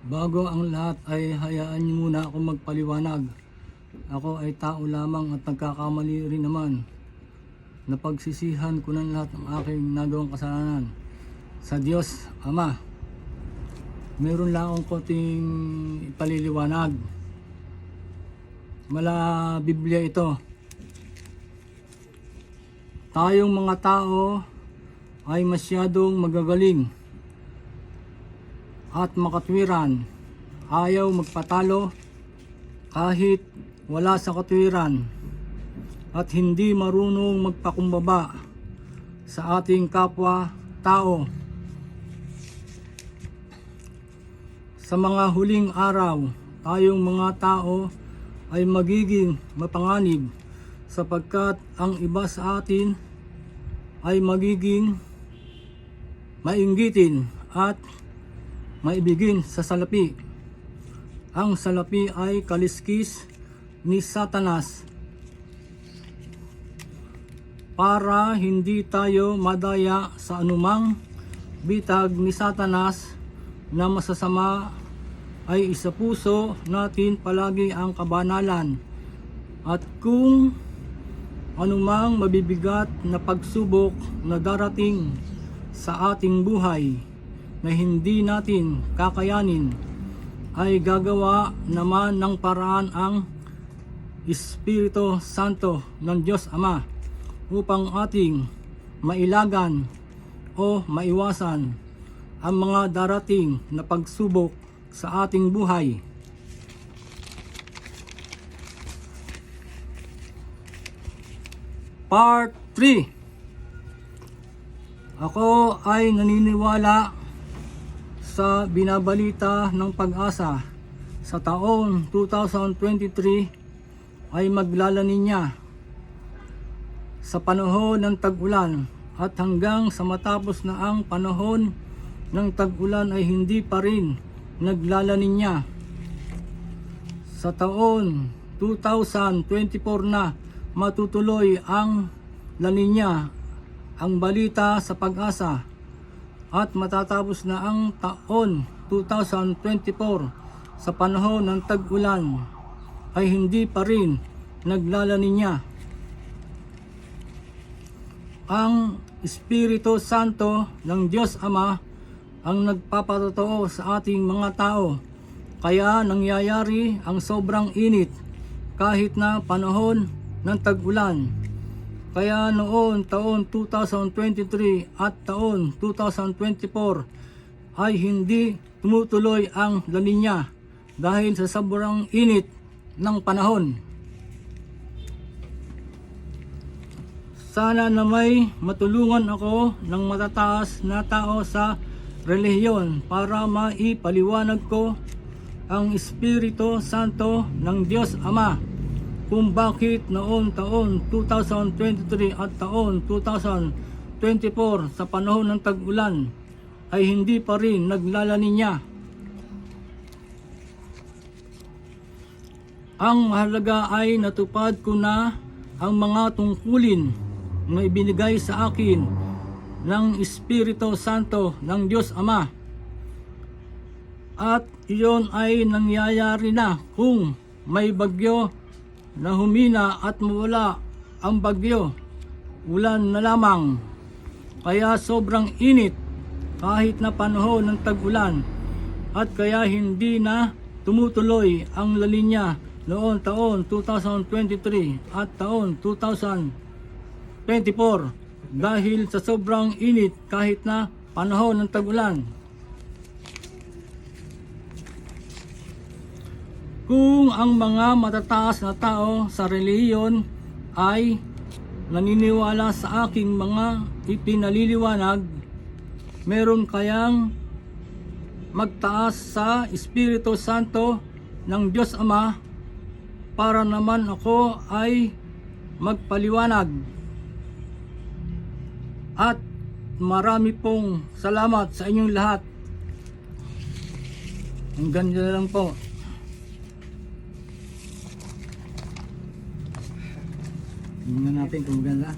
Bago ang lahat ay hayaan niyo muna ako magpaliwanag. Ako ay tao lamang at nagkakamali rin naman. Napagsisihan ko ng lahat ng aking nagawang kasalanan sa Diyos Ama. Meron lang akong konting ipaliliwanag. Mala Biblia ito. Tayong mga tao ay masyadong magagaling at makatwiran. Ayaw magpatalo kahit wala sa katwiran, at hindi marunong magpakumbaba sa ating kapwa tao. Sa mga huling araw, tayong mga tao ay magiging mapanganib, sapagkat ang iba sa atin ay magiging mainggitin at maibigin sa salapi. Ang salapi ay kaliskis ni Satanas para hindi tayo madaya sa anumang bitag ni Satanas na masasama. Ay isa puso natin palagi ang kabanalan, at kung anumang mabibigat na pagsubok na darating sa ating buhay na hindi natin kakayanin, ay gagawa naman ng paraan ang Espiritu Santo ng Diyos Ama upang ating mailagan o maiwasan ang mga darating na pagsubok sa ating buhay. Part 3. Ako ay naniniwala sa binabalita ng Pag-asa. Sa taon 2023 ay maglalaninya sa panahon ng tag-ulan, at hanggang sa matapos na ang panahon ng tag-ulan ay hindi pa rin naglalaninya. Sa taon 2024 na matutuloy ang laninya, ang balita sa Pag-asa, at matatapos na ang taon 2024 sa panahon ng tag-ulan ay hindi pa rin naglalaninya. Ang Espiritu Santo ng Diyos Ama ang nagpapatotoo sa ating mga tao, kaya nangyayari ang sobrang init kahit na panahon ng tag-ulan. Kaya noon taon 2023 at taon 2024 ay hindi tumutuloy ang laninya dahil sa sobrang init ng panahon. Sana na may matulungan ako ng matataas na tao sa relihiyon para maipaliwanag ko ang Espiritu Santo ng Diyos Ama kung bakit noon taon 2023 at taon 2024 sa panahon ng tag-ulan ay hindi pa rin naglalaninya. Ang mahalaga ay natupad ko na ang mga tungkulin na ibinigay sa akin ng Espiritu Santo ng Diyos Ama, at iyon ay nangyayari na kung may bagyo na humina at mawala ang bagyo, ulan na lamang. Kaya sobrang init kahit na panahon ng tag-ulan, at kaya hindi na tumutuloy ang laninya noon taon 2023 at taon 2024 dahil sa sobrang init kahit na panahon ng tag-ulan. Kung ang mga matataas na tao sa relihiyon ay naniniwala sa aking mga ipinaliliwanag, meron kayang magtaas sa Espiritu Santo ng Diyos Ama para naman ako ay magpaliwanag. At marami pong salamat sa inyong lahat. Ang ganda lang po. Tingnan natin kung maganda.